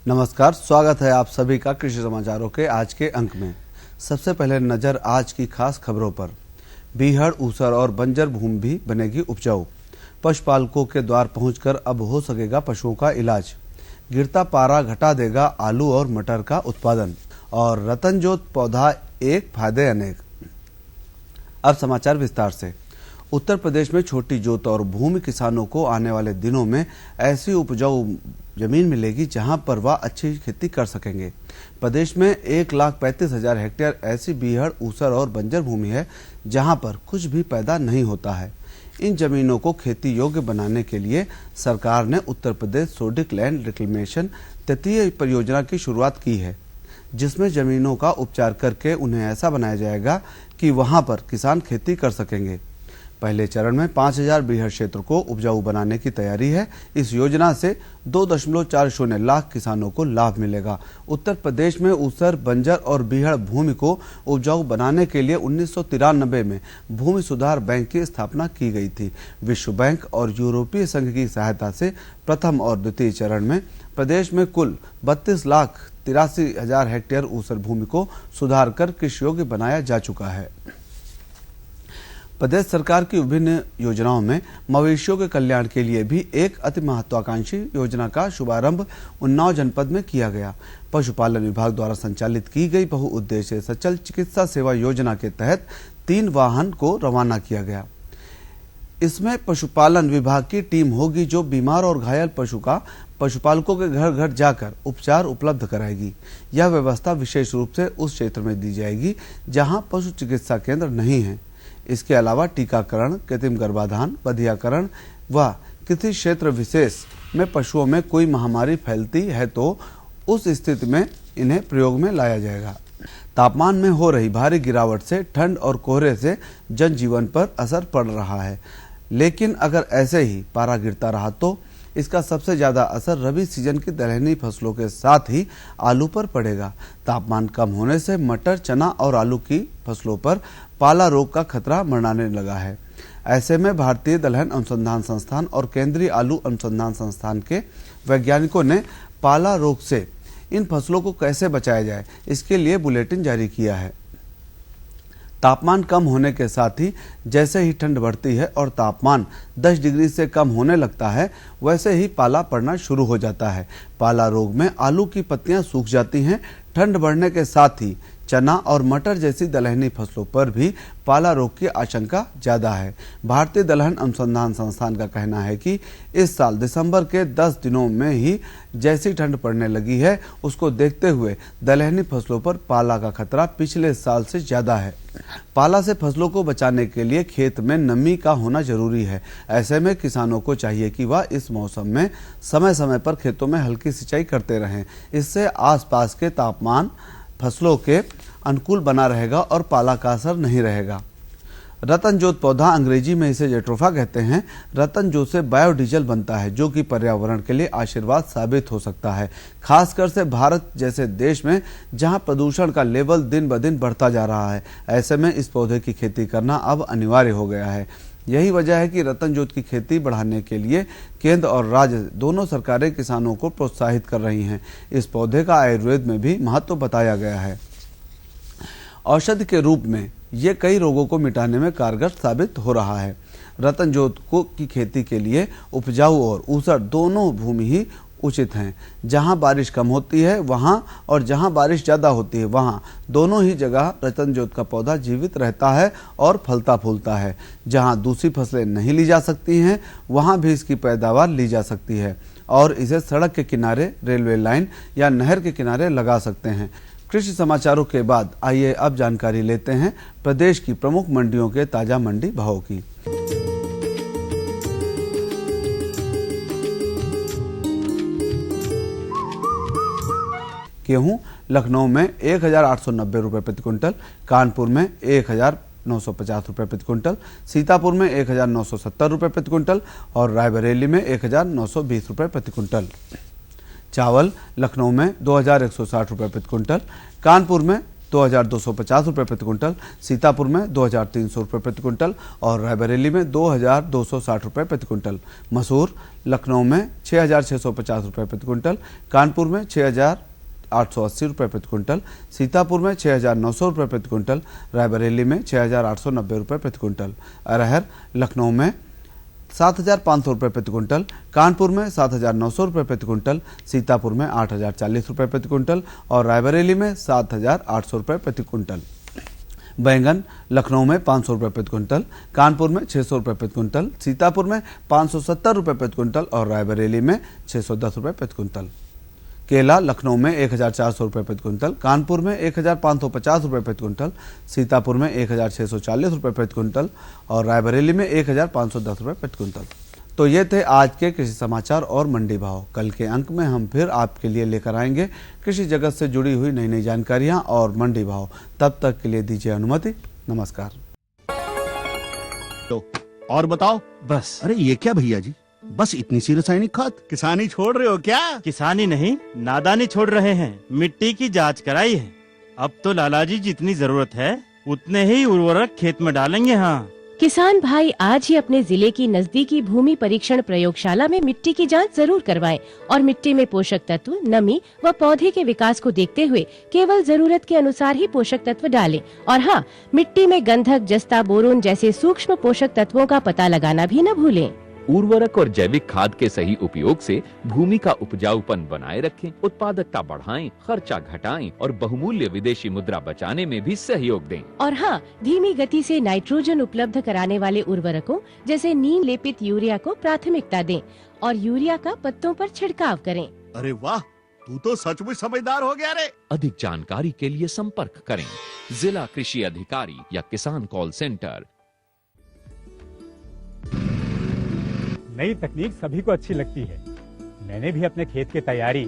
नमस्कार, स्वागत है आप सभी का कृषि समाचारों के आज के अंक में। सबसे पहले नजर आज की खास खबरों पर। बीहड़, ऊसर और बंजर भूमि भी बनेगी उपजाऊ। पशुपालकों के द्वार पहुंचकर अब हो सकेगा पशुओं का इलाज। गिरता पारा घटा देगा आलू और मटर का उत्पादन। और रतनजोत पौधा एक फायदे अनेक। अब समाचार विस्तार से। उत्तर प्रदेश में छोटी जोत और भूमि किसानों को आने वाले दिनों में ऐसी उपजाऊ जमीन मिलेगी जहां पर वह अच्छी खेती कर सकेंगे। प्रदेश में 1,35,000 हेक्टेयर ऐसी बीहड़, ऊसर और बंजर भूमि है जहां पर कुछ भी पैदा नहीं होता है। इन जमीनों को खेती योग्य बनाने के लिए सरकार ने Uttar Pradesh sodic land reclamation तृतीय परियोजना की शुरुआत की है, जिसमें जमीनों का उपचार करके उन्हें ऐसा बनाया जाएगा कि वहां पर किसान खेती कर सकेंगे। पहले चरण में 5,000 बीहड़ क्षेत्र को उपजाऊ बनाने की तैयारी है। इस योजना से 2.40 लाख किसानों को लाभ मिलेगा। उत्तर प्रदेश में ऊसर, बंजर और बीहड़ भूमि को उपजाऊ बनाने के लिए 1993 में भूमि सुधार बैंक की स्थापना की गई थी। विश्व बैंक और यूरोपीय संघ की सहायता से प्रथम और द्वितीय चरण में प्रदेश में कुल 32,83,000 हेक्टेयर ऊसर भूमि को सुधार कर कृषि योग्य बनाया जा चुका है। प्रदेश सरकार की विभिन्न योजनाओं में मवेशियों के कल्याण के लिए भी एक अति महत्वाकांक्षी योजना का शुभारंभ उन्नाव जनपद में किया गया। पशुपालन विभाग द्वारा संचालित की गई बहुउद्देशीय सचल चिकित्सा सेवा योजना के तहत 3 वाहन को रवाना किया गया। इसमें पशुपालन विभाग की टीम होगी जो बीमार और घायल पशु का पशुपालकों के घर घर जाकर उपचार उपलब्ध कराएगी। यह व्यवस्था विशेष रूप से उस क्षेत्र में दी जाएगी जहां पशु चिकित्सा केंद्र नहीं है। इसके अलावा टीकाकरण, कृत्रिम गर्भाधान, बधियाकरण व किसी क्षेत्र विशेष में पशुओं में कोई महामारी फैलती है तो उस स्थिति में इन्हें प्रयोग में लाया जाएगा। तापमान में हो रही भारी गिरावट से ठंड और कोहरे से जनजीवन पर असर पड़ रहा है, लेकिन अगर ऐसे ही पारा गिरता रहा तो इसका सबसे ज्यादा असर रबी सीजन की दलहनी फसलों के साथ ही आलू पर पड़ेगा। तापमान कम होने से मटर, चना और आलू की फसलों पर पाला रोग का खतरा मंडराने लगा है। ऐसे में भारतीय दलहन अनुसंधान संस्थान और केंद्रीय आलू अनुसंधान संस्थान के वैज्ञानिकों ने पाला रोग से इन फसलों को कैसे बचाया जाए, इसके लिए बुलेटिन जारी किया है। तापमान कम होने के साथ ही जैसे ही ठंड बढ़ती है और तापमान 10 डिग्री से कम होने लगता है, वैसे ही पाला पड़ना शुरू हो जाता है। पाला रोग में आलू की पत्तियां सूख जाती हैं। ठंड बढ़ने के साथ ही चना और मटर जैसी दलहनी फसलों पर भी पाला रोग की आशंका ज्यादा है। भारतीय दलहन अनुसंधान संस्थान का कहना है कि इस साल दिसंबर के 10 दिनों में ही जैसी ठंड पड़ने लगी है, उसको देखते हुए दलहनी फसलों पर पाला का खतरा पिछले साल से ज्यादा है। पाला से फसलों को बचाने के लिए खेत में नमी का होना जरूरी है। ऐसे में किसानों को चाहिए कि वह इस मौसम में समय समय पर खेतों में हल्की सिंचाई करते रहें। इससे आसपास के तापमान फसलों के अनुकूल बना रहेगा और पाला का असर नहीं रहेगा। रतनजोत पौधा, अंग्रेजी में इसे जेट्रोफा कहते हैं, रतनजोत से बायोडीजल बनता है जो कि पर्यावरण के लिए आशीर्वाद साबित हो सकता है, खासकर से भारत जैसे देश में जहां प्रदूषण का लेवल दिन ब दिन बढ़ता जा रहा है। ऐसे में इस पौधे की खेती करना अब अनिवार्य हो गया है। यही वजह है कि रतनजोत की खेती बढ़ाने के लिए केंद्र और राज्य दोनों सरकारें किसानों को प्रोत्साहित कर रही हैं। इस पौधे का आयुर्वेद में भी महत्व बताया गया है। औषधि के रूप में ये कई रोगों को मिटाने में कारगर साबित हो रहा है। रतनजोत की खेती के लिए उपजाऊ और ऊसर दोनों भूमि ही उचित हैं। जहां बारिश कम होती है वहां और जहां बारिश ज्यादा होती है वहां दोनों ही जगह रतनजोत का पौधा जीवित रहता है और फलता फूलता है। जहां दूसरी फसलें नहीं ली जा सकती हैं वहां भी इसकी पैदावार ली जा सकती है और इसे सड़क के किनारे, रेलवे लाइन या नहर के किनारे लगा सकते हैं। कृषि समाचारों के बाद आइए अब जानकारी लेते हैं प्रदेश की प्रमुख मंडियों के ताजा मंडी भावों की। गेहूं लखनऊ में 1,890 रुपये प्रति क्विंटल, कानपुर में 1,950 रुपये प्रति क्विंटल, सीतापुर में 1,970 रुपये प्रति क्विंटल और रायबरेली में 1,920 रुपये प्रति क्विंटल। चावल लखनऊ में 2,160 रुपये प्रति क्विंटल, कानपुर में 2250 रुपये प्रति क्विंटल, सीतापुर में 2300 रुपये प्रति क्विंटल और रायबरेली में 2260 रुपये प्रति क्विंटल। मसूर लखनऊ में 6650 रुपये प्रति क्विंटल, कानपुर में 6880 रुपये प्रति क्विंटल, सीतापुर में 6900 रुपये प्रति क्विंटल, रायबरेली में 6890 रुपये प्रति क्विंटल। अरहर लखनऊ में 7500 रुपये प्रति क्विंटल, कानपुर में 7900 रुपये प्रति क्विंटल, सीतापुर में 8040 रुपये प्रति क्विंटल और रायबरेली में 7800 रुपये प्रति क्विंटल। बैंगन लखनऊ में 500 रुपये प्रति क्विंटल, कानपुर में 600 रुपये प्रति क्विंटल, सीतापुर में 570 रुपये प्रति क्विंटल और रायबरेली में 610 रुपये प्रति क्विंटल। केला लखनऊ में 1400 रुपये प्रति क्विंटल, कानपुर में 1550 रुपये प्रति क्विंटल, सीतापुर में 1640 रुपये प्रति क्विंटल और रायबरेली में 1510 रुपये प्रति क्विंटल। तो ये थे आज के कृषि समाचार और मंडी भाव। कल के अंक में हम फिर आपके लिए लेकर आएंगे कृषि जगत से जुड़ी हुई नई नई जानकारियां और मंडी भाव। तब तक के लिए दीजिए अनुमति। नमस्कार। तो और बताओ। बस। अरे ये क्या भैया जी, बस इतनी सी रासायनिक खाद? किसानी छोड़ रहे हो क्या? किसानी नहीं, नादानी छोड़ रहे हैं। मिट्टी की जांच कराई है। अब तो लालाजी जितनी जरूरत है उतने ही उर्वरक खेत में डालेंगे। हाँ किसान भाई आज ही अपने जिले की नजदीकी भूमि परीक्षण प्रयोगशाला में मिट्टी की जांच जरूर करवाएं और मिट्टी में पोषक तत्व, नमी व पौधे के विकास को देखते हुए केवल जरूरत के अनुसार ही पोषक तत्व डालें। और हाँ, मिट्टी में गंधक, जस्ता, बोरोन जैसे सूक्ष्म पोषक तत्वों का पता लगाना भी न भूलें। उर्वरक और जैविक खाद के सही उपयोग से भूमि का उपजाऊपन बनाए रखें, उत्पादकता बढ़ाएं, खर्चा घटाएं और बहुमूल्य विदेशी मुद्रा बचाने में भी सहयोग दें। और हाँ, धीमी गति से नाइट्रोजन उपलब्ध कराने वाले उर्वरकों जैसे नीम लेपित यूरिया को प्राथमिकता दें और यूरिया का पत्तों पर छिड़काव करें। अरे वाह, तू तो सचमुच समझदार हो गया रे। अधिक जानकारी के लिए संपर्क करें जिला कृषि अधिकारी या किसान कॉल सेंटर। नई तकनीक सभी को अच्छी लगती है। मैंने भी अपने खेत की तैयारी,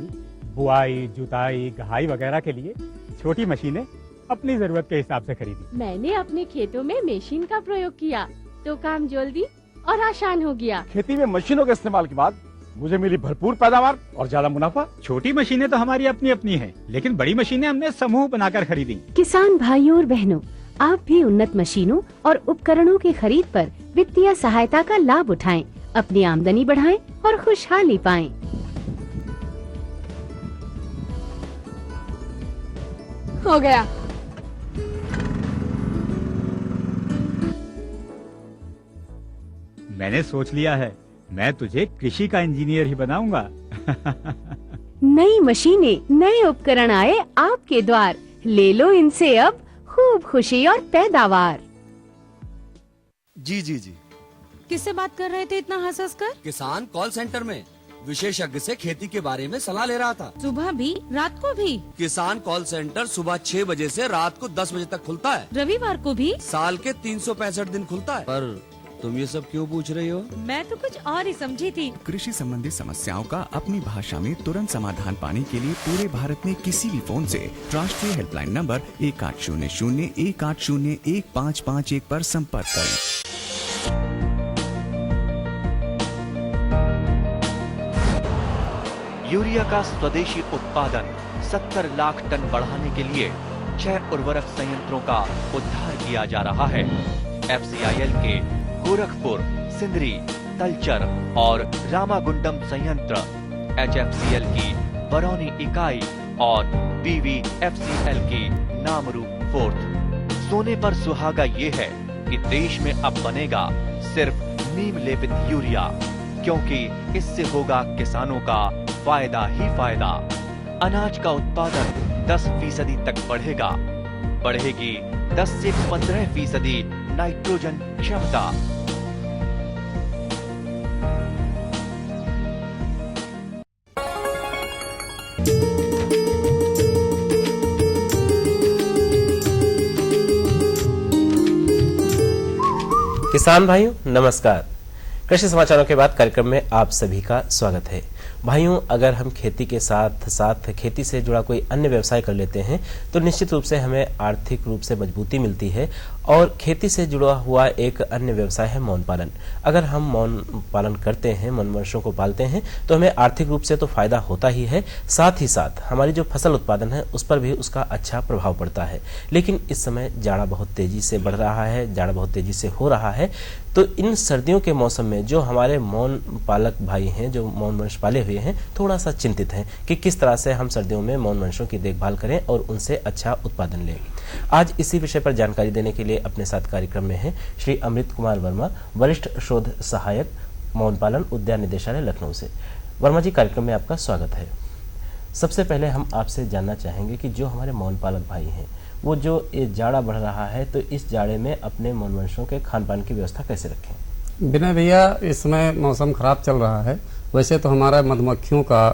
बुआई, जुताई, गहाई वगैरह के लिए छोटी मशीनें अपनी जरूरत के हिसाब से खरीदी। मैंने अपने खेतों में मशीन का प्रयोग किया तो काम जल्दी और आसान हो गया। खेती में मशीनों के इस्तेमाल के बाद मुझे मिली भरपूर पैदावार और ज्यादा मुनाफा। छोटी मशीनें तो हमारी अपनी अपनी हैं, लेकिन बड़ी मशीनें हमने समूह बनाकर खरीदी। किसान भाइयों और बहनों, आप भी उन्नत मशीनों और उपकरणों की खरीद पर वित्तीय सहायता का लाभ उठाएं, अपनी आमदनी बढ़ाएं और खुशहाली पाएं। हो गया। मैंने सोच लिया है, मैं तुझे कृषि का इंजीनियर ही बनाऊंगा। नई मशीनें, नए उपकरण आए आपके द्वार, ले लो इनसे अब खूब खुशी और पैदावार। जी जी जी। किससे बात कर रहे थे इतना हंस हंस कर? किसान कॉल सेंटर में विशेषज्ञ से खेती के बारे में सलाह ले रहा था। सुबह भी, रात को भी? किसान कॉल सेंटर सुबह 6 बजे से रात को 10 बजे तक खुलता है। रविवार को भी? साल के 365 दिन खुलता है। पर तुम ये सब क्यों पूछ रही हो? मैं तो कुछ और ही समझी थी। कृषि संबंधी समस्याओं का अपनी भाषा में तुरंत समाधान पाने के लिए पूरे भारत में किसी भी फोन से राष्ट्रीय हेल्पलाइन नंबर 1800-180-1551 पर संपर्क करें। यूरिया का स्वदेशी उत्पादन 70 लाख टन बढ़ाने के लिए 6 उर्वरक संयंत्रों का उद्धार किया जा रहा है। FCIL के गोरखपुर, सिंदरी, तलचर और रामागुंडम संयंत्र, HFCL की बरौनी इकाई और BVFCL की नामरू फोर्थ। सोने पर सुहागा ये है कि देश में अब बनेगा सिर्फ नीम लेपित यूरिया, क्योंकि इससे होगा किसानों का फायदा ही फायदा। अनाज का उत्पादन 10% तक बढ़ेगा। बढ़ेगी 10 से 15% नाइट्रोजन क्षमता। किसान भाइयों नमस्कार। कृषि समाचारों के बाद कार्यक्रम में आप सभी का स्वागत है। भाइयों, अगर हम खेती के साथ साथ खेती से जुड़ा कोई अन्य व्यवसाय कर लेते हैं तो निश्चित रूप से हमें आर्थिक रूप से मजबूती मिलती है। और खेती से जुड़ा हुआ एक अन्य व्यवसाय है मौन पालन। अगर हम मौन पालन करते हैं, मनुष्यों को पालते हैं, तो हमें आर्थिक रूप से तो फायदा होता ही है, साथ ही साथ हमारी जो फसल उत्पादन है उस पर भी उसका अच्छा प्रभाव पड़ता है। लेकिन इस समय जाड़ा बहुत तेजी से बढ़ रहा है, जाड़ा बहुत तेजी से हो रहा है, तो इन सर्दियों के मौसम में जो हमारे मौन पालक भाई हैं, जो मौन वंश पाले हुए हैं, थोड़ा सा चिंतित हैं कि किस तरह से हम सर्दियों में मौन वंशों की देखभाल करें और उनसे अच्छा उत्पादन लें। आज इसी विषय पर जानकारी देने के लिए अपने साथ कार्यक्रम में हैं श्री अमृत कुमार वर्मा, वरिष्ठ शोध सहायक, मौन पालन उद्यान निदेशालय, लखनऊ से। वर्मा जी, कार्यक्रम में आपका स्वागत है। सबसे पहले हम आपसे जानना चाहेंगे कि जो हमारे मौन पालक भाई हैं, वो जो ये जाड़ा बढ़ रहा है, तो इस जाड़े में अपने मौन वंशों के खान पान की व्यवस्था कैसे रखें? विनय भैया, इस समय मौसम खराब चल रहा है। वैसे तो हमारा मधुमक्खियों का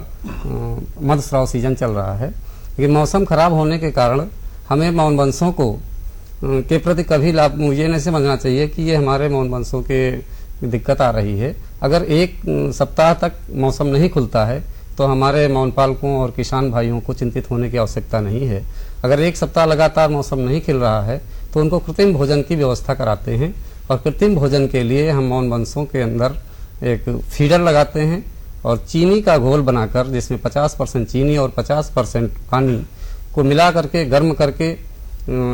मधुस्राव सीजन चल रहा है, लेकिन मौसम खराब होने के कारण हमें मौन वंशों को के प्रति कभी लाभ ये नहीं समझना चाहिए कि ये हमारे मौन वंशों के दिक्कत आ रही है। अगर एक सप्ताह तक मौसम नहीं खुलता है तो हमारे मौन पालकों और किसान भाइयों को चिंतित होने की आवश्यकता नहीं है। अगर एक सप्ताह लगातार मौसम नहीं खिल रहा है तो उनको कृत्रिम भोजन की व्यवस्था कराते हैं, और कृत्रिम भोजन के लिए हम मौन वंशों के अंदर एक फीडर लगाते हैं और चीनी का घोल बनाकर, जिसमें 50% चीनी और 50% पानी को मिला करके गर्म करके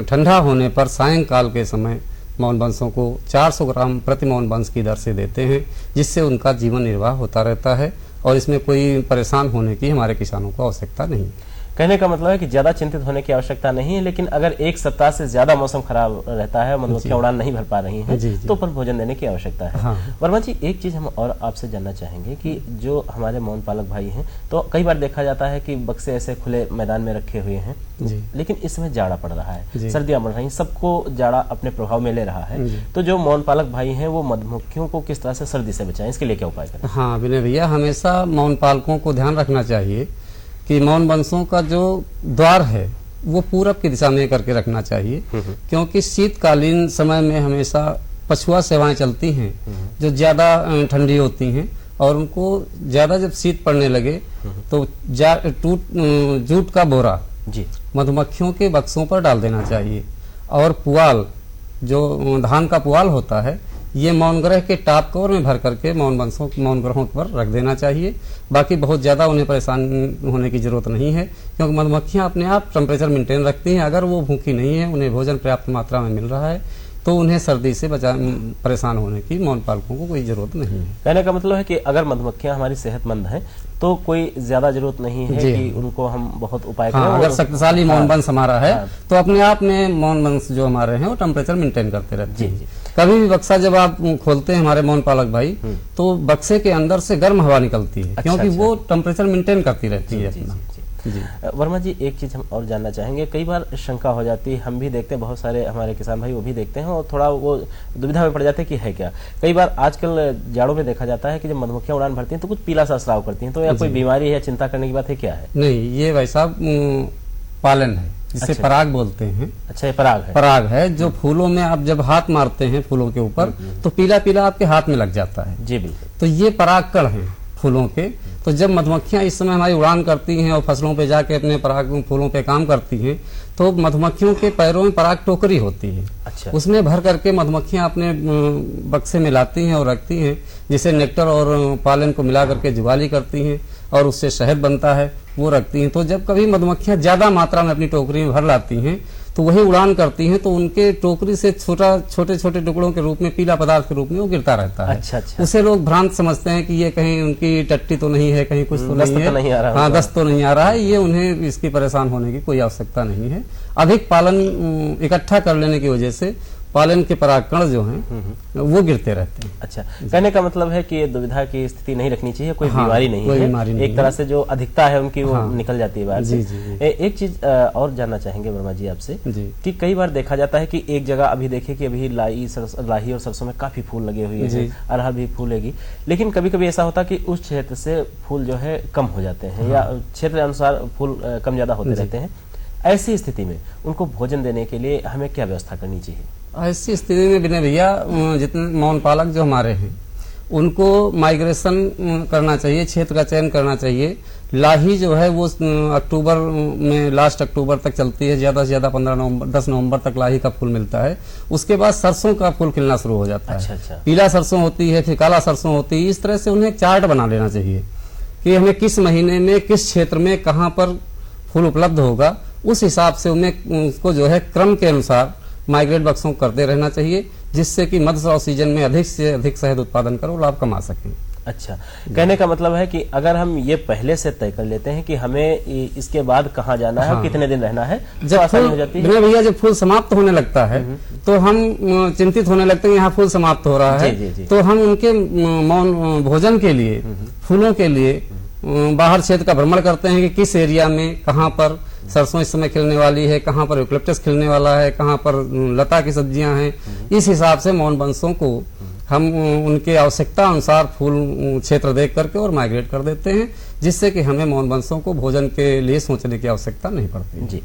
ठंडा होने पर सायंकाल के समय मौन वंशों को 400 ग्राम प्रति मौन वंश की दर से देते हैं, जिससे उनका जीवन निर्वाह होता रहता है और इसमें कोई परेशान होने की हमारे किसानों को आवश्यकता नहीं। कहने का मतलब है कि ज्यादा चिंतित होने की आवश्यकता नहीं है, लेकिन अगर एक सप्ताह से ज्यादा मौसम खराब रहता है, मधुमक्खियां उड़ान नहीं भर पा रही हैं, तो पर भोजन देने की आवश्यकता है। हाँ। वर्मा जी, एक चीज हम और आपसे जानना चाहेंगे कि जो हमारे मौन पालक भाई हैं, तो कई बार देखा जाता है कि बक्से ऐसे खुले मैदान में रखे हुए हैं, लेकिन इस समय जाड़ा पड़ रहा है, सर्दियां बढ़ रही, सबको जाड़ा अपने प्रभाव में ले रहा है, तो जो मौन पालक भाई हैं वो मधुमक्खियों को किस तरह से सर्दी से बचाएं, इसके लिए क्या उपाय करें? हाँ विनय भैया, हमेशा मौन पालकों को ध्यान रखना चाहिए कि मौन वंशों का जो द्वार है वो पूरब की दिशा में करके रखना चाहिए, क्योंकि शीतकालीन समय में हमेशा पछुआ सेवाएं चलती हैं जो ज्यादा ठंडी होती हैं, और उनको ज्यादा जब शीत पड़ने लगे तो जूट का बोरा मधुमक्खियों के बक्सों पर डाल देना चाहिए। और पुआल, जो धान का पुआल होता है, ये मौन ग्रह के टॉप कवर में भर करके मौन ग्रहों पर रख देना चाहिए। बाकी बहुत ज्यादा उन्हें परेशान होने की जरूरत नहीं है, क्योंकि मधुमक्खियां अपने आप टेम्परेचर मेंटेन रखती हैं। अगर वो भूखी नहीं है, उन्हें भोजन पर्याप्त मात्रा में मिल रहा है, तो उन्हें सर्दी से परेशान होने की मौन पालकों को कोई जरूरत नहीं है। कहने का मतलब है कि अगर मधुमक्खियां हमारी सेहतमंद हैं तो कोई ज्यादा जरूरत नहीं है कि उनको हम बहुत उपाय करें। अगर शक्तिशाली मौन वंश हमारा है तो अपने आप में मौन वंश जो हमारे हैं वो टेम्परेचर मेंटेन करते रहते हैं। कभी भी बक्सा जब आप खोलते हैं हमारे मौन पालक भाई, तो बक्से के अंदर से गर्म हवा निकलती है, क्योंकि वो टेम्परेचर मेंटेन करती रहती है अपना। वर्मा जी, एक चीज हम और जानना चाहेंगे, कई बार शंका हो जाती है, हम भी देखते हैं, बहुत सारे हमारे किसान भाई वो भी देखते हैं और थोड़ा वो दुविधा में पड़ जाते हैं कि है क्या। कई बार आजकल जाड़ों में देखा जाता है कि जब मधुमक्खियां उड़ान भरती हैं तो कुछ पीला सा स्राव करती हैं, तो या कोई बीमारी है, चिंता करने की बात है, क्या है? नहीं, ये वैसा पालन है जिसे पराग बोलते हैं। अच्छा, ये पराग है? पराग है, जो फूलों में आप जब हाथ मारते हैं फूलों के ऊपर तो पीला पीला आपके हाथ में लग जाता है। जी बिल्कुल। तो ये पराग कण है फूलों के। तो जब मधुमक्खियां इस समय हमारी उड़ान करती हैं और फसलों पे जाके अपने पराग फूलों पे काम करती हैं, तो मधुमक्खियों के पैरों में पराग टोकरी होती है। अच्छा। उसमें भर करके मधुमक्खियां अपने बक्से में लाती हैं और रखती हैं, जिसे नेक्टर और पालन को मिला करके जुगाली करती हैं और उससे शहद बनता है, वो रखती हैं। तो जब कभी मधुमक्खियां ज्यादा मात्रा में अपनी टोकरी में भर लाती हैं तो वही उड़ान करती हैं, तो उनके टोकरी से छोटे छोटे टुकड़ों के रूप में, पीला पदार्थ के रूप में वो गिरता रहता है। अच्छा अच्छा। उसे लोग भ्रांत समझते हैं कि ये कहीं उनकी टट्टी तो नहीं है, कहीं कुछ तो नहीं है, नहीं आ रहा, हाँ दस्त तो नहीं आ रहा है। ये उन्हें इसकी परेशान होने की कोई आवश्यकता नहीं है। अधिक पालन इकट्ठा कर लेने की वजह से पालन के परागकण जो हैं वो गिरते रहते हैं। अच्छा, कहने का मतलब है कि ये दुविधा की स्थिति नहीं रखनी चाहिए, कोई बीमारी नहीं है, एक तरह से जो अधिकता है उनकी वो निकल जाती है बाहर से। एक चीज और जानना चाहेंगे वर्मा जी आपसे कि कई बार देखा जाता है कि एक जगह अभी देखिए कि अभी लाही और सरसों में काफी फूल लगे हुए हैं, अरहर भी फूलेगी, लेकिन कभी कभी ऐसा होता है कि उस क्षेत्र से फूल जो है कम हो जाते हैं या क्षेत्र अनुसार फूल कम ज्यादा होते रहते हैं। ऐसी स्थिति में उनको भोजन देने के लिए हमें क्या व्यवस्था करनी चाहिए? ऐसी स्थिति में विनय भैया, जितने मौन पालक जो हमारे हैं उनको माइग्रेशन करना चाहिए, क्षेत्र का चयन करना चाहिए। लाही जो है वो अक्टूबर में, लास्ट अक्टूबर तक चलती है, ज्यादा से ज्यादा 10 नवंबर तक लाही का फूल मिलता है। उसके बाद सरसों का फूल खिलना शुरू हो जाता है। पीला सरसों होती है, फिर काला सरसों होती है। इस तरह से उन्हें एक चार्ट बना लेना चाहिए कि हमें किस महीने में किस क्षेत्र में कहाँ पर फूल उपलब्ध होगा। उस हिसाब से उन्हें उसको जो है क्रम के अनुसार माइग्रेट बक्सों करते रहना चाहिए, जिससे कि मध्य सीजन में अधिक से अधिक शहद उत्पादन कर लाभ कमा सकें। अच्छा, कहने का मतलब है कि अगर हम ये पहले से तय कर लेते हैं कि हमें इसके बाद कहाँ जाना है, कितने दिन रहना है, जब आसानी हो जाती है। भैया जब फूल समाप्त होने लगता है तो हम चिंतित होने लगते हैं, यहाँ फूल समाप्त हो रहा है। तो हम उनके मौन भोजन के लिए, फूलों के लिए बाहर क्षेत्र का भ्रमण करते हैं कि किस एरिया में कहाँ पर सरसों इस समय खिलने वाली है, कहाँ पर यूकलिप्टस खिलने वाला है, कहाँ पर लता की सब्जियां हैं। इस हिसाब से मौन वंशों को हम उनके आवश्यकता अनुसार फूल क्षेत्र देख करके और माइग्रेट कर देते हैं, जिससे कि हमें मौन वंशों को भोजन के लिए सोचने की आवश्यकता नहीं पड़ती। जी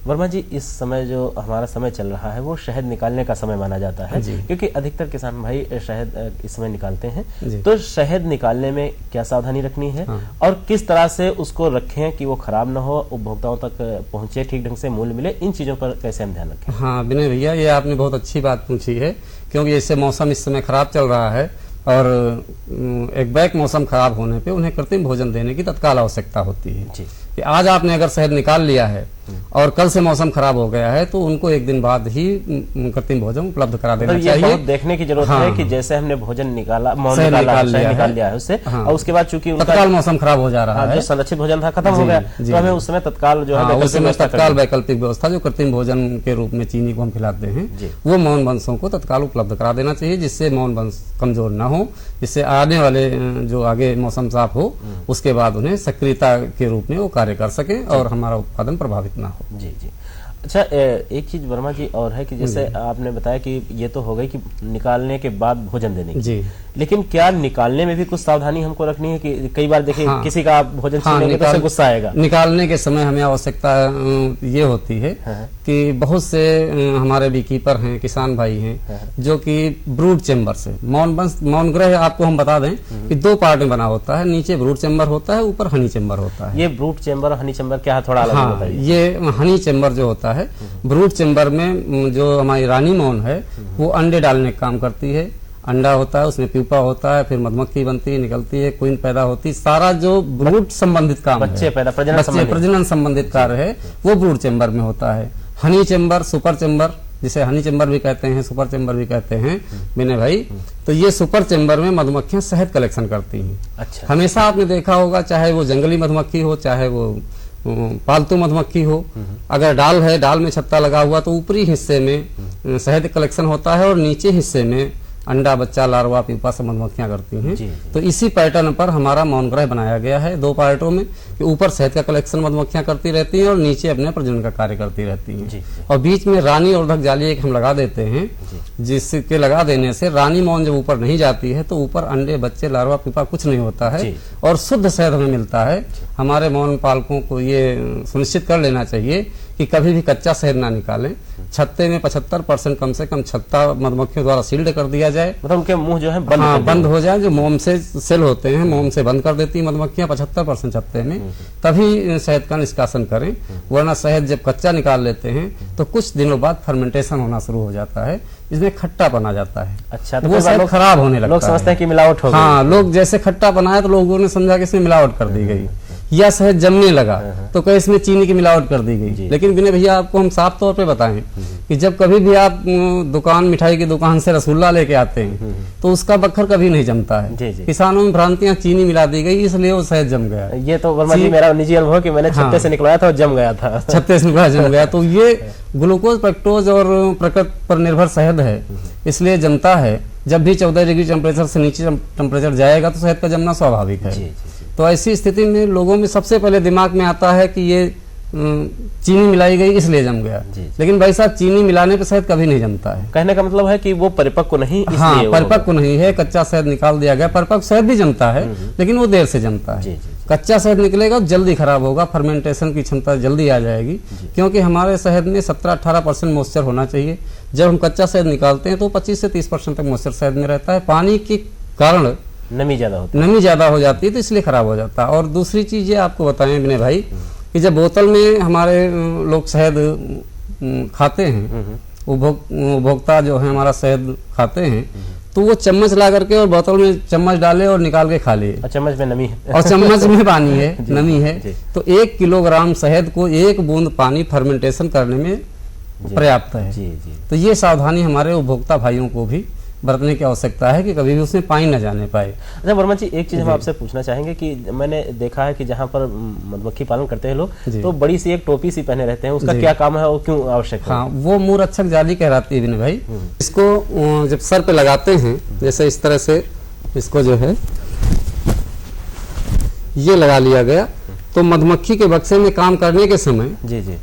वर्मा जी, इस समय जो हमारा समय चल रहा है वो शहद निकालने का समय माना जाता है, क्योंकि अधिकतर किसान भाई शहद इस समय निकालते हैं। तो शहद निकालने में क्या सावधानी रखनी है और किस तरह से उसको रखें कि वो खराब ना हो, उपभोक्ताओं तक पहुंचे, ठीक ढंग से मूल्य मिले, इन चीजों पर कैसे हम ध्यान रखें? हाँ विनय भैया, ये आपने बहुत अच्छी बात पूछी है, क्योंकि जैसे मौसम इस समय खराब चल रहा है और एक बैक मौसम खराब होने पे उन्हें कृत्रिम भोजन देने की तत्काल आवश्यकता होती है कि आज आपने अगर शहद निकाल लिया है और कल से मौसम खराब हो गया है तो उनको एक दिन बाद ही कृत्रिम भोजन उपलब्ध करा देना चाहिए। बहुत देखने की जरूरत है कि जैसे हमने भोजन निकाल लिया है उससे, और उसके बाद चूंकि तत्काल मौसम खराब हो जा रहा है, जो संरक्षित भोजन था खत्म हो गया, तो हमें उस समय तत्काल जो है उस समय तत्काल वैकल्पिक व्यवस्था जो कृत्रिम भोजन के रूप में चीनी को हम खिलाते हैं, वो मौन वंशों को तत्काल उपलब्ध करा देना चाहिए, जिससे मौन वंश कमजोर न हो, जिससे आने वाले जो आगे मौसम साफ हो उसके बाद उन्हें सक्रियता के रूप में वो कार्य कर सके और हमारा उत्पादन प्रभावित ना हो। जी जी। अच्छा, एक चीज वर्मा जी और है कि जैसे आपने बताया कि ये तो हो गई कि निकालने के बाद भोजन देने की, लेकिन क्या निकालने में भी कुछ सावधानी हमको रखनी है कि कई बार देखिए किसी का आप भोजन छीनेंगे तो उसे गुस्सा आएगा। निकालने के समय हमें आवश्यकता ये होती है कि बहुत से हमारे बीकीपर हैं, किसान भाई हैं, जो कि ब्रूड चेम्बर से मौन ग्रह, आपको हम बता दें कि 2 पार्ट में बना होता है, नीचे ब्रूड चेम्बर होता है, ऊपर हनी चेम्बर होता है। ये ब्रूड चेम्बर और हनी चेम्बर क्या है, थोड़ा अलग होता है? ये हनी चेम्बर जो होता है, ब्रूड चेम्बर में जो हमारी रानी मौन है वो अंडे डालने का काम करती है। अंडा होता है, उसमें प्यूपा होता है, फिर मधुमक्खी बनती है, निकलती है, क्वीन पैदा होती है, सारा जो ब्रूड संबंधित काम बच्चे पैदा, प्रजनन संबंधित कार्य है वो ब्रूड चेम्बर में होता है। हनी चेम्बर, सुपर चेम्बर, जिसे हनी चेम्बर भी कहते हैं, सुपर चेम्बर भी कहते हैं विनय भाई, तो ये सुपर चेम्बर में मधुमक्खियां शहद कलेक्शन करती हैं। अच्छा। हमेशा आपने देखा होगा, चाहे वो जंगली मधुमक्खी हो, चाहे वो पालतू मधुमक्खी हो, अगर डाल है, डाल में छत्ता लगा हुआ तो ऊपरी हिस्से में शहद कलेक्शन होता है और नीचे हिस्से में अंडा, बच्चा, लार्वा, प्यूपा सब मधुमक्खियां करती हैं। तो इसी पैटर्न पर हमारा मौन ग्रह बनाया गया है 2 पार्टों में, कि ऊपर शहद का कलेक्शन मधुमक्खियां करती रहती हैं और नीचे अपने प्रजनन का कार्य करती रहती हैं। और बीच में रानी और जाली एक हम लगा देते हैं, जिसके लगा देने से रानी मौन जब ऊपर नहीं जाती है तो ऊपर अंडे, बच्चे, लार्वा, प्यूपा कुछ नहीं होता है और शुद्ध शहद हमें मिलता है। हमारे मौन पालकों को ये सुनिश्चित कर लेना चाहिए कि कभी भी कच्चा शहद ना निकालें। छत्ते में 75% कम से कम छत्ता मधुमक्खियों द्वारा सील्ड कर दिया जाए, मतलब उनके मुंह जो है बंद हो जाए, जो मोम से सेल होते हैं, मोम से बंद कर देती है मधुमक्खियां 75% छत्ते में, तभी शहद का निष्कासन करें। वरना शहद जब कच्चा निकाल लेते हैं तो कुछ दिनों बाद फर्मेंटेशन होना शुरू हो जाता है, इसमें खट्टापन आ जाता है। अच्छा, तो वो शहद खराब होने लगता है। लोग समझते हैं कि मिलावट हो गई। हाँ, लोग जैसे खट्टा बनाया तो लोगों ने समझा कि इसमें मिलावट कर दी गई, या शहद जमने लगा तो कहीं इसमें चीनी की मिलावट कर दी गई। लेकिन विनय भैया, आपको हम साफ तौर पे बताएं कि जब कभी भी आप दुकान, मिठाई की दुकान से रसगुल्ला लेके आते हैं तो उसका बक्खर कभी नहीं जमता है। किसानों में भ्रांतियां, चीनी मिला दी गई इसलिए वो शहद जम गया। ये तो वर्मा जी मेरा निजी अनुभव कि मैंने छत्ते से निकलवाया था और जम गया था। छत्ते से निकला जम गया। तो ये ग्लूकोज, फ्रक्टोज और प्रकृति पर निर्भर शहद है, इसलिए जमता है। जब भी 14 डिग्री टेम्परेचर से नीचे टेम्परेचर जाएगा तो शहद का जमना स्वाभाविक है। तो ऐसी स्थिति में लोगों में सबसे पहले दिमाग में आता है कि ये चीनी मिलाई गई इसलिए जम गया, लेकिन भाई साहब चीनी मिलाने पे शहद कभी नहीं जमता है। कहने का मतलब है कि वो परिपक्व नहीं, हाँ, परिपक्व नहीं है, कच्चा शहद निकाल दिया गया। परिपक्व शहद भी जमता है लेकिन वो देर से जमता है। कच्चा शहद निकलेगा जल्दी खराब होगा, फर्मेंटेशन की क्षमता जल्दी आ जाएगी, क्योंकि हमारे शहद में 17-18% मॉइस्चर होना चाहिए। जब हम कच्चा शहद निकालते हैं तो 25 से 30% तक मॉइस्चर शहद में रहता है। पानी के कारण नमी ज्यादा होती नमी ज्यादा हो जाती है तो इसलिए खराब हो जाता है। और दूसरी चीज ये आपको बताएं विनय भाई कि जब बोतल में हमारे लोग शहद खाते हैं, उपभोक्ता जो है हमारा शहद खाते हैं, तो वो चम्मच ला करके और बोतल में चम्मच डाले और निकाल के खा लिए। चम्मच में नमी है और चम्मच में पानी है, नमी है। तो 1 किलोग्राम शहद को 1 बूंद पानी फर्मेंटेशन करने में पर्याप्त है। तो ये सावधानी हमारे उपभोक्ता भाइयों को भी बरतने की आवश्यकता है कि कभी भी उसमें पानी न जाने पाए। अच्छा वर्मा जी, एक चीज हम आपसे पूछना चाहेंगे कि मैंने देखा है कि जहाँ पर मधुमक्खी पालन करते हैं लोग तो बड़ी सी एक टोपी सी पहने रहते हैं, उसका क्या काम है और क्यों आवश्यक है? हाँ, वो मूरक्षक जाली कहलाती है विनय भाई। इसको जब सर पे लगाते हैं, जैसे इस तरह से इसको जो है ये लगा लिया गया, तो मधुमक्खी के बक्से में काम करने के समय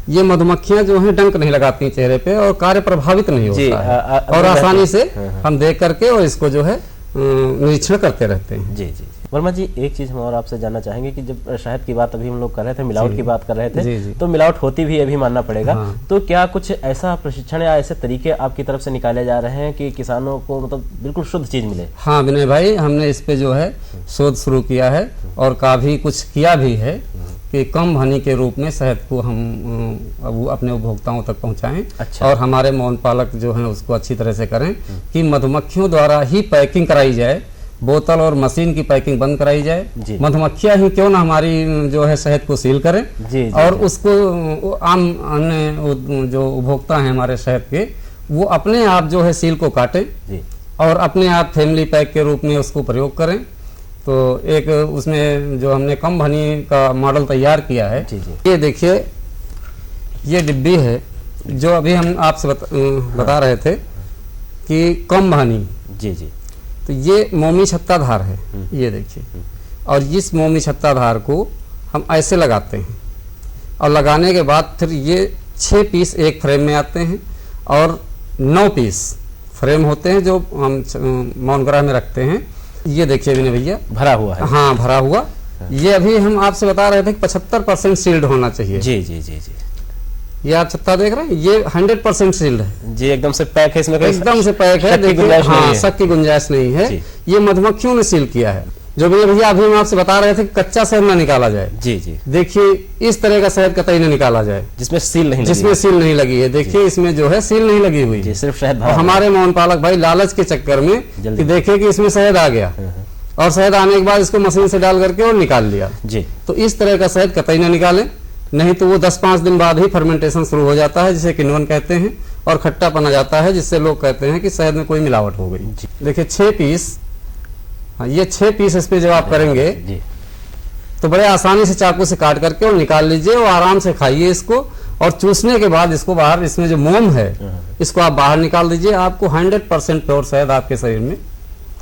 ये मधुमक्खियां जो हैं डंक नहीं लगाती चेहरे पे और कार्य प्रभावित नहीं होता है और आसानी से हम देख करके और इसको जो है निरीक्षण करते रहते हैं। जी जी वर्मा जी, एक चीज हम और आपसे जानना चाहेंगे कि जब शहद की बात अभी हम लोग कर रहे थे, मिलावट की बात कर रहे थे, तो मिलावट होती भी है भी मानना पड़ेगा। तो क्या कुछ ऐसा प्रशिक्षण या ऐसे तरीके आपकी तरफ से निकाले जा रहे हैं कि किसानों को मतलब बिल्कुल शुद्ध चीज मिले? हाँ विनय भाई, हमने इस पे जो है शोध शुरू किया है और काफी कुछ किया भी है कि कम हनी के रूप में शहद को हम अपने उपभोक्ताओं तक पहुंचाएं। अच्छा। और हमारे मौन पालक जो हैं उसको अच्छी तरह से करें कि मधुमक्खियों द्वारा ही पैकिंग कराई जाए, बोतल और मशीन की पैकिंग बंद कराई जाए। मधुमक्खियां ही क्यों ना हमारी जो है शहद को सील करें और उसको आम अन्य जो उपभोक्ता हैं हमारे शहद के, वो अपने आप जो है सील को काटें और अपने आप फैमिली पैक के रूप में उसको प्रयोग करें। तो एक उसमें जो हमने कम हनी का मॉडल तैयार किया है, ये देखिए ये डिब्बी है जो अभी हम आपसे बता रहे थे कि कम हनी। तो ये मोमी छत्ताधार है, ये देखिए, और इस मोमी छत्ताधार को हम ऐसे लगाते हैं और लगाने के बाद फिर ये 6 पीस एक फ्रेम में आते हैं और 9 पीस फ्रेम होते हैं जो हम मौनग्रह में रखते हैं। ये देखिए विनय भैया भरा हुआ है। हाँ भरा हुआ। ये अभी हम आपसे बता रहे थे कि 75% सील्ड होना चाहिए। जी जी जी जी, ये आप छत्ता देख रहे हैं, ये 100% सील्ड है जी, एकदम से पैक है, इसमें एकदम से पैक है। देखिए हाँ, शक की गुंजाइश नहीं है। ये मधुमक्खियों ने सील किया है। जो भैया अभी हम आपसे बता रहे थे कि कच्चा शहद न निकाला जाए। जी जी, देखिए इस तरह का शहद कतई न निकाला जाए जिसमें सील नहीं लगी है। देखिए इसमें जो है सील नहीं लगी हुई, सिर्फ शहद। हमारे मौन पालक भाई लालच के चक्कर में कि देखे कि इसमें शहद आ गया और शहद आने के बाद इसको मशीन से डाल करके और निकाल लिया जी। तो इस तरह का शहद कतई न निकाले, नहीं तो वो 10-5 दिन बाद ही फर्मेंटेशन शुरू हो जाता है, जिसे किण्वन कहते हैं, और खट्टापन आ जाता है, जिससे लोग कहते हैं कि शहद में कोई मिलावट हो गई। देखिए 6 पीस, ये 6 पीस इस पे जब आप करेंगे तो बड़े आसानी से चाकू से काट करके और निकाल लीजिए और आराम से खाइए इसको। और चूसने के बाद इसको बाहर, इसमें जो मोम है इसको आप बाहर निकाल दीजिए, आपको 100% प्योर शहद आपके शरीर में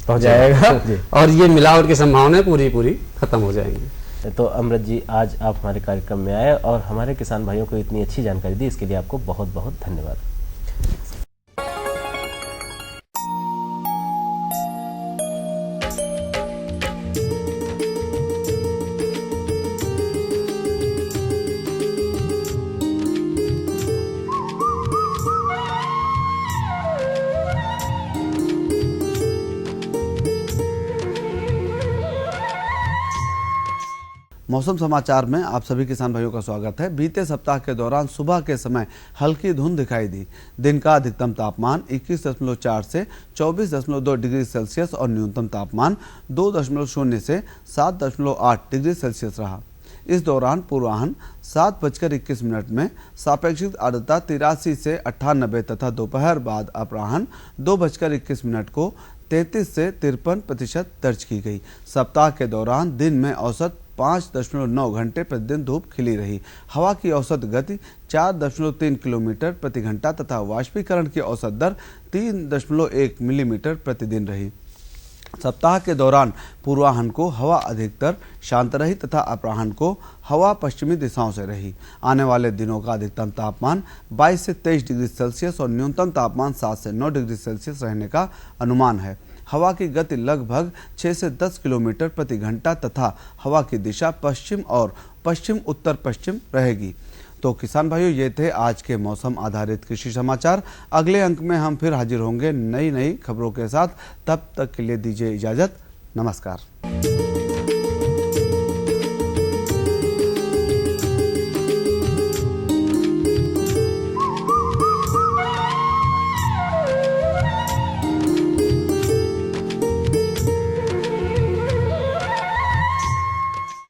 हो जाएगा और ये मिलावट की संभावनाएं पूरी खत्म हो जाएंगी। तो अमृत जी, आज आप हमारे कार्यक्रम में आए और हमारे किसान भाइयों को इतनी अच्छी जानकारी दी, इसके लिए आपको बहुत बहुत धन्यवाद। मौसम समाचार में आप सभी किसान भाइयों का स्वागत है। बीते सप्ताह के दौरान सुबह के समय हल्की धुंध दिखाई दी। दिन का अधिकतम तापमान 21.4 से 24.2 डिग्री सेल्सियस और न्यूनतम तापमान 2.0 से 7.8 डिग्री सेल्सियस रहा। इस दौरान पूर्वाह्न 7:21 में सापेक्षिक आर्द्रता 83 से 98 तथा दोपहर बाद अपराह्न 2:21 को 33 से 53% दर्ज की गई। सप्ताह के दौरान दिन में औसत 5.9 घंटे प्रतिदिन धूप खिली रही। हवा की औसत गति 4.3 किलोमीटर प्रति घंटा तथा वाष्पीकरण की औसत दर 3.1 मिलीमीटर प्रतिदिन रही। सप्ताह के दौरान पूर्वाह्न को हवा अधिकतर शांत रही तथा अपराह्न को हवा पश्चिमी दिशाओं से रही। आने वाले दिनों का अधिकतम तापमान 22 से 23 डिग्री सेल्सियस और न्यूनतम तापमान 7 से 9 डिग्री सेल्सियस रहने का अनुमान है। हवा की गति लगभग 6 से 10 किलोमीटर प्रति घंटा तथा हवा की दिशा पश्चिम और पश्चिम उत्तर पश्चिम रहेगी। तो किसान भाइयों, ये थे आज के मौसम आधारित कृषि समाचार। अगले अंक में हम फिर हाजिर होंगे नई खबरों के साथ। तब तक के लिए दीजिए इजाजत। नमस्कार।